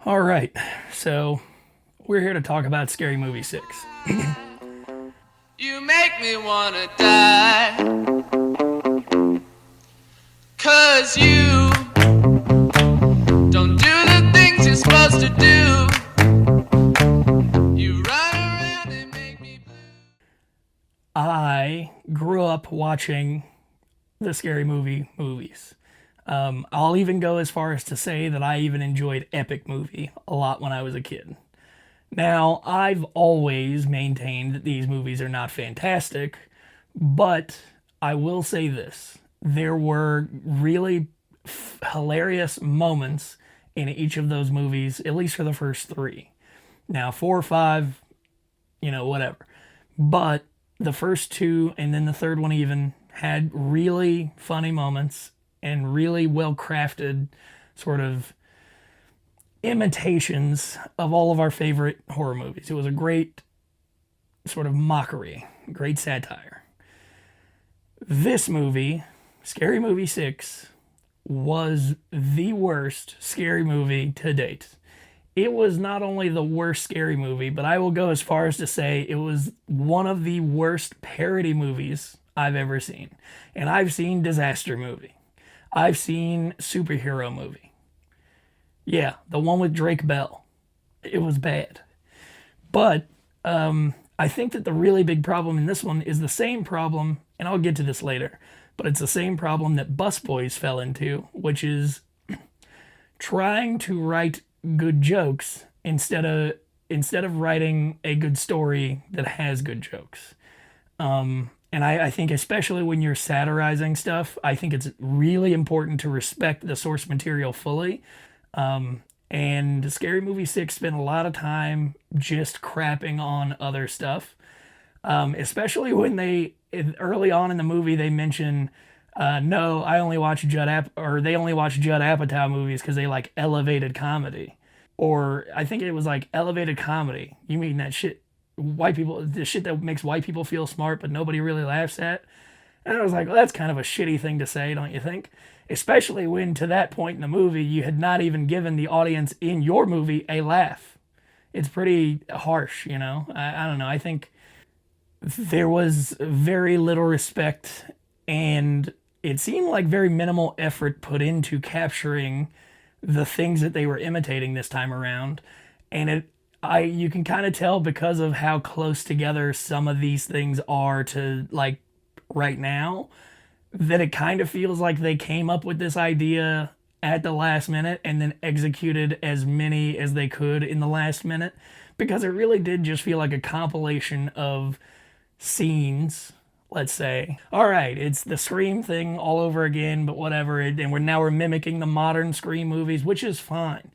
All right, so we're here to talk about Scary Movie 6. You make me wanna die. 'Cause you don't do the things you're supposed to do. You run around and make me blue. I grew up watching the Scary Movie movies. I'll even go as far as to say that I even enjoyed Epic Movie a lot when I was a kid. Now, I've always maintained that these movies are not fantastic, but I will say this. There were really hilarious moments in each of those movies, at least for the first three. Now, four or five, whatever. But the first two and then the third one even had really funny moments and really well crafted sort of imitations of all of our favorite horror movies. It was a great sort of mockery, great satire. This movie, Scary Movie 6, was the worst scary movie to date. It was not only the worst scary movie, but I will go as far as to say it was one of the worst parody movies I've ever seen. And I've seen disaster movie. I've seen superhero movie. Yeah, the one with Drake Bell. It was bad. But I think that the really big problem in this one is the same problem, and I'll get to this later, but it's the same problem that Busboys fell into, which is trying to write good jokes instead of writing a good story that has good jokes. And I think especially when you're satirizing stuff, I think it's really important to respect the source material fully. And Scary Movie 6 spent a lot of time just crapping on other stuff. Especially when early on in the movie, they mention, no, I only watch or they only watch Judd Apatow movies because they like elevated comedy. Or I think it was like elevated comedy. You mean that shit, white people, the shit that makes white people feel smart, but nobody really laughs at? And I was like, well, that's kind of a shitty thing to say, don't you think? Especially when to that point in the movie, you had not even given the audience in your movie a laugh. It's pretty harsh, you know? I don't know. I think there was very little respect and it seemed like very minimal effort put into capturing the things that they were imitating this time around. And you can kind of tell because of how close together some of these things are to like right now that it kind of feels like they came up with this idea at the last minute and then executed as many as they could in the last minute because it really did just feel like a compilation of scenes, let's say. All right, it's the Scream thing all over again, but whatever. And we're mimicking the modern Scream movies, which is fine.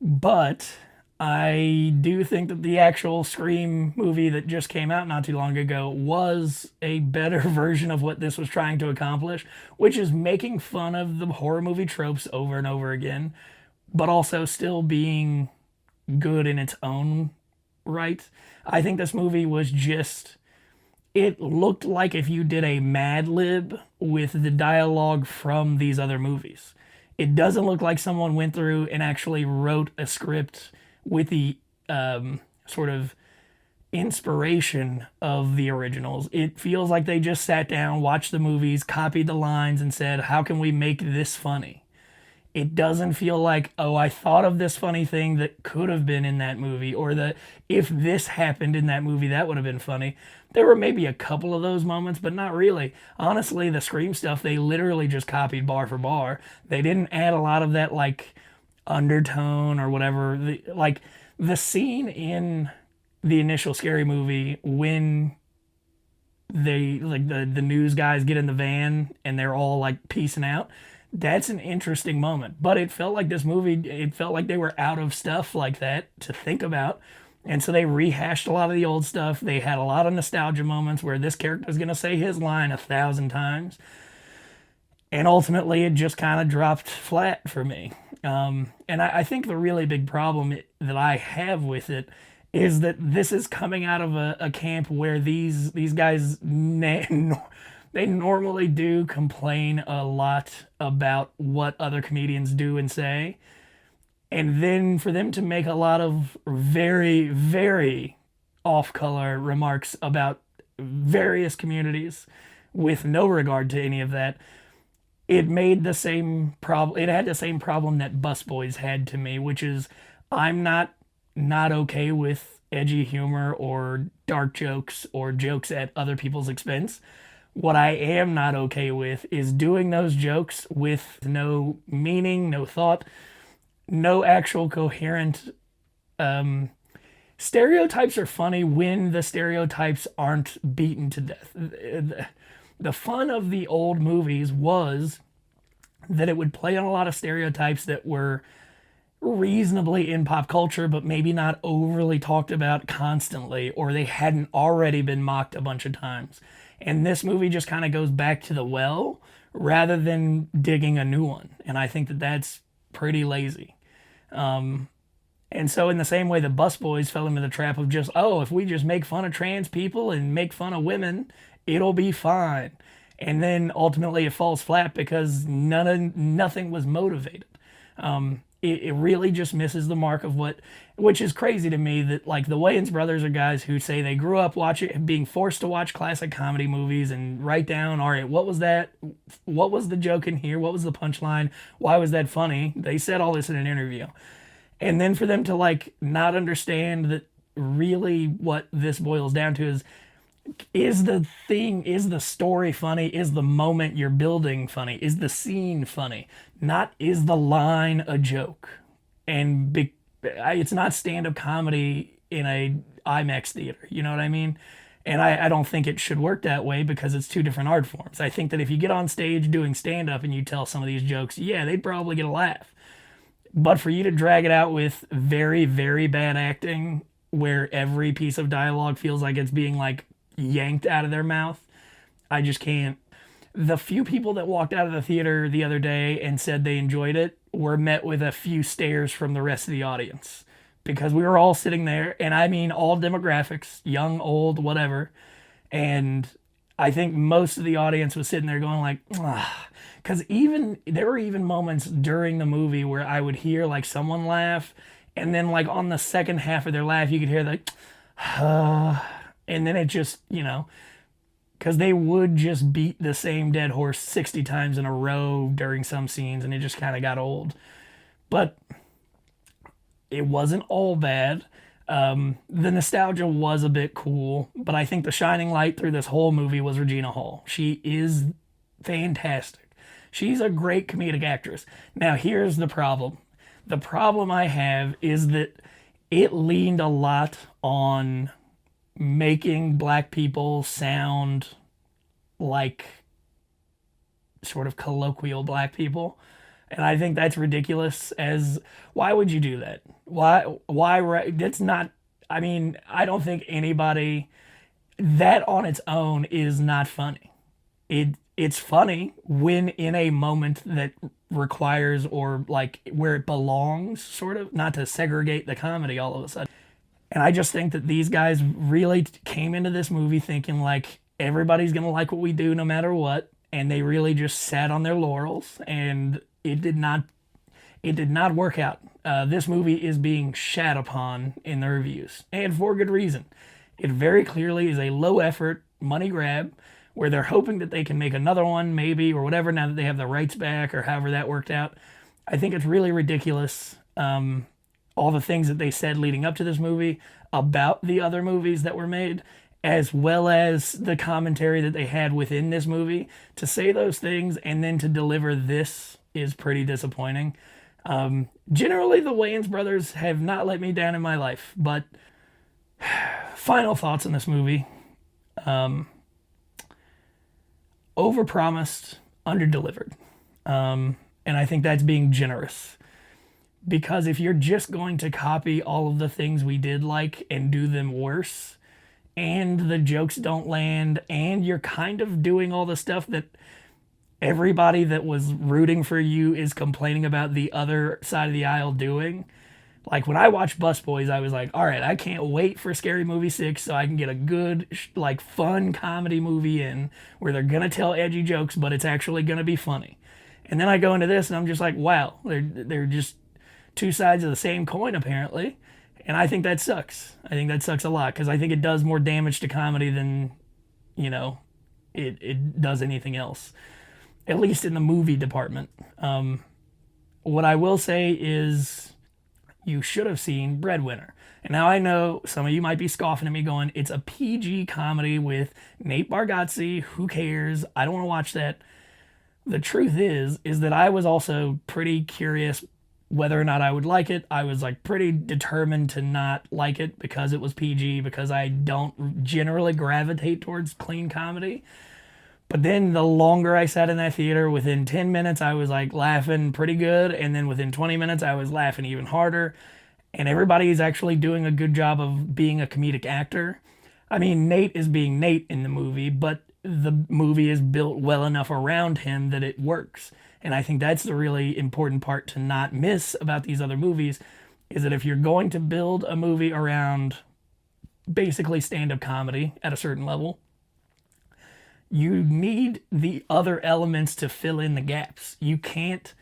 But I do think that the actual Scream movie that just came out not too long ago was a better version of what this was trying to accomplish, which is making fun of the horror movie tropes over and over again, but also still being good in its own right. I think this movie was just, it looked like if you did a Mad Lib with the dialogue from these other movies. It doesn't look like someone went through and actually wrote a script with the sort of inspiration of the originals. It feels like they just sat down, watched the movies, copied the lines, and said, how can we make this funny? It doesn't feel like, oh, I thought of this funny thing that could have been in that movie, or that if this happened in that movie, that would have been funny. There were maybe a couple of those moments, but not really. Honestly, the Scream stuff, they literally just copied bar for bar. They didn't add a lot of that, like, undertone or whatever. Like, the scene in the initial Scary Movie when they, like, the news guys get in the van and they're all, like, peacing out, that's an interesting moment. But it felt like this movie, it felt like they were out of stuff like that to think about. And so they rehashed a lot of the old stuff. They had a lot of nostalgia moments where this character is going to say his line 1,000 times. And ultimately, it just kind of dropped flat for me. And I think the really big problem that I have with it is that this is coming out of a camp where these guys they normally do complain a lot about what other comedians do and say. And then for them to make a lot of very, very off color remarks about various communities with no regard to any of that, it made the same problem. It had the same problem that Busboys had to me, which is I'm not okay with edgy humor or dark jokes or jokes at other people's expense. What I am not okay with is doing those jokes with no meaning, no thought, no actual coherent. Stereotypes are funny when the stereotypes aren't beaten to death. The fun of the old movies was that it would play on a lot of stereotypes that were reasonably in pop culture, but maybe not overly talked about constantly, or they hadn't already been mocked a bunch of times. And this movie just kind of goes back to the well rather than digging a new one. And I think that that's pretty lazy. And so, in the same way, the Busboys fell into the trap of just, oh, if we just make fun of trans people and make fun of women, it'll be fine. And then ultimately it falls flat because nothing was motivated. It really just misses the mark of which is crazy to me that like the Wayans brothers are guys who say they grew up being forced to watch classic comedy movies and write down, all right, what was that? What was the joke in here? What was the punchline? Why was that funny? They said all this in an interview. And then for them to like not understand that really what this boils down to is the story funny? Is the moment you're building funny? Is the scene funny? Not is the line a joke? And it's not stand-up comedy in a IMAX theater. You know what I mean? And I don't think it should work that way because it's two different art forms. I think that if you get on stage doing stand-up and you tell some of these jokes, yeah, they'd probably get a laugh. But for you to drag it out with very, very bad acting where every piece of dialogue feels like it's being like yanked out of their mouth, I just can't. The few people that walked out of the theater the other day and said they enjoyed it were met with a few stares from the rest of the audience because we were all sitting there, and I mean all demographics, young, old, whatever. And I think most of the audience was sitting there going like, ah. Because there were even moments during the movie where I would hear like someone laugh, and then like on the second half of their laugh, you could hear like, and then it just, because they would just beat the same dead horse 60 times in a row during some scenes, and it just kind of got old. But it wasn't all bad. The nostalgia was a bit cool, but I think the shining light through this whole movie was Regina Hall. She is fantastic. She's a great comedic actress. Now, here's the problem. The problem I have is that it leaned a lot on making black people sound like sort of colloquial black people. And I think that's ridiculous. Why would you do that? Why, that's not, I mean, I don't think anybody, that on its own is not funny. It's funny when in a moment that requires or like where it belongs, sort of, not to segregate the comedy all of a sudden. And I just think that these guys really came into this movie thinking like everybody's going to like what we do no matter what. And they really just sat on their laurels, and it did not work out. This movie is being shat upon in the reviews, and for good reason. It very clearly is a low effort money grab where they're hoping that they can make another one, maybe, or whatever, now that they have the rights back, or however that worked out. I think it's really ridiculous, all the things that they said leading up to this movie about the other movies that were made, as well as the commentary that they had within this movie. To say those things and then to deliver this is pretty disappointing. Generally, the Wayans brothers have not let me down in my life, but final thoughts on this movie. Overpromised, underdelivered. And I think that's being generous. Because if you're just going to copy all of the things we did like and do them worse, and the jokes don't land, and you're kind of doing all the stuff that everybody that was rooting for you is complaining about the other side of the aisle doing. Like when I watched Busboys, I was like, all right, I can't wait for Scary Movie 6 so I can get a good, like, fun comedy movie in where they're going to tell edgy jokes, but it's actually going to be funny. And then I go into this and I'm just like, wow, they're just two sides of the same coin, apparently. And I think that sucks. I think that sucks a lot because I think it does more damage to comedy than, you know, it does anything else, at least in the movie department. What I will say is you should have seen Breadwinner. And now I know some of you might be scoffing at me going, it's a PG comedy with Nate Bargatze. Who cares? I don't want to watch that. The truth is that I was also pretty curious whether or not I would like it. I was like pretty determined to not like it because it was PG, because I don't generally gravitate towards clean comedy. But then the longer I sat in that theater, within 10 minutes, I was like laughing pretty good. And then within 20 minutes, I was laughing even harder. And everybody is actually doing a good job of being a comedic actor. I mean, Nate is being Nate in the movie, but the movie is built well enough around him that it works. And I think that's the really important part to not miss about these other movies, is that if you're going to build a movie around basically stand-up comedy at a certain level, you need the other elements to fill in the gaps. You can't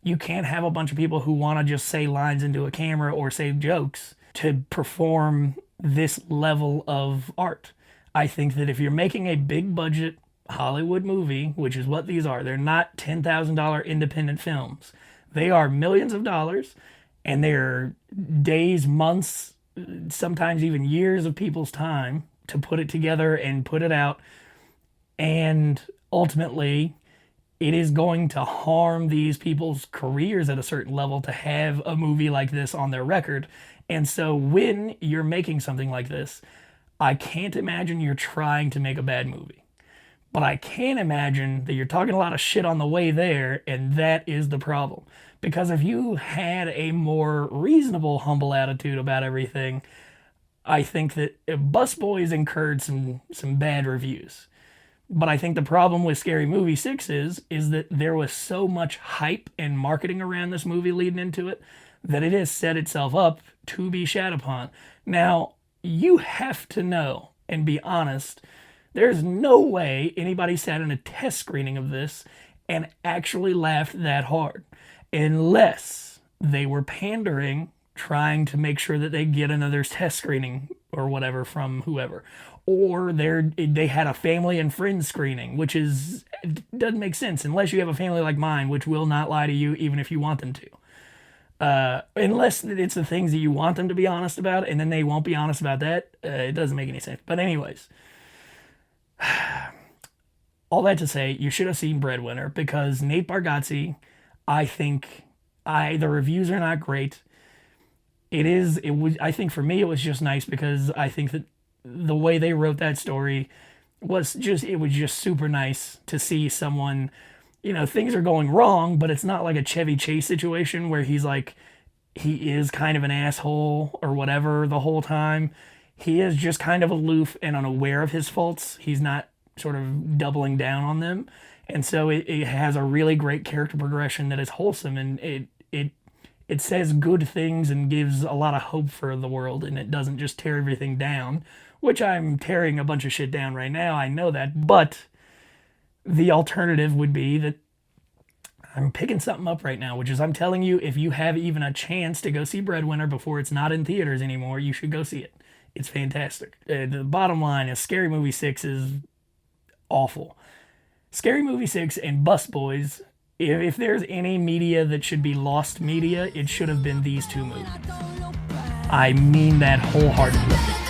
have a bunch of people who want to just say lines into a camera or say jokes to perform this level of art. I think that if you're making a big budget Hollywood movie, which is what these are, they're not $10,000 independent films. They are millions of dollars, and they're days, months, sometimes even years of people's time to put it together and put it out. And ultimately, it is going to harm these people's careers at a certain level to have a movie like this on their record. And so when you're making something like this, I can't imagine you're trying to make a bad movie. But I can imagine that you're talking a lot of shit on the way there, and that is the problem. Because if you had a more reasonable, humble attitude about everything, I think that Busboys incurred some bad reviews. But I think the problem with Scary Movie 6 is that there was so much hype and marketing around this movie leading into it that it has set itself up to be shat upon. Now, you have to know and be honest, there's no way anybody sat in a test screening of this and actually laughed that hard, unless they were pandering, trying to make sure that they get another test screening or whatever from whoever. Or they had a family and friends screening, which doesn't make sense unless you have a family like mine, which will not lie to you even if you want them to. Unless it's the things that you want them to be honest about, and then they won't be honest about that. It doesn't make any sense. But anyways, all that to say, you should have seen Breadwinner, because Nate Bargatze, I think, the reviews are not great. I think for me it was just nice because I think that the way they wrote that story was just super nice to see someone, things are going wrong, but it's not like a Chevy Chase situation where he is kind of an asshole or whatever the whole time. He is just kind of aloof and unaware of his faults. He's not sort of doubling down on them. And so it has a really great character progression that is wholesome, and it says good things and gives a lot of hope for the world, and it doesn't just tear everything down, which I'm tearing a bunch of shit down right now. I know that. But the alternative would be that I'm picking something up right now, which is I'm telling you, if you have even a chance to go see Breadwinner before it's not in theaters anymore, you should go see it. It's fantastic. The bottom line is Scary Movie 6 is awful. Scary Movie 6 and Busboys, if there's any media that should be lost media, it should have been these two movies. I mean that wholeheartedly.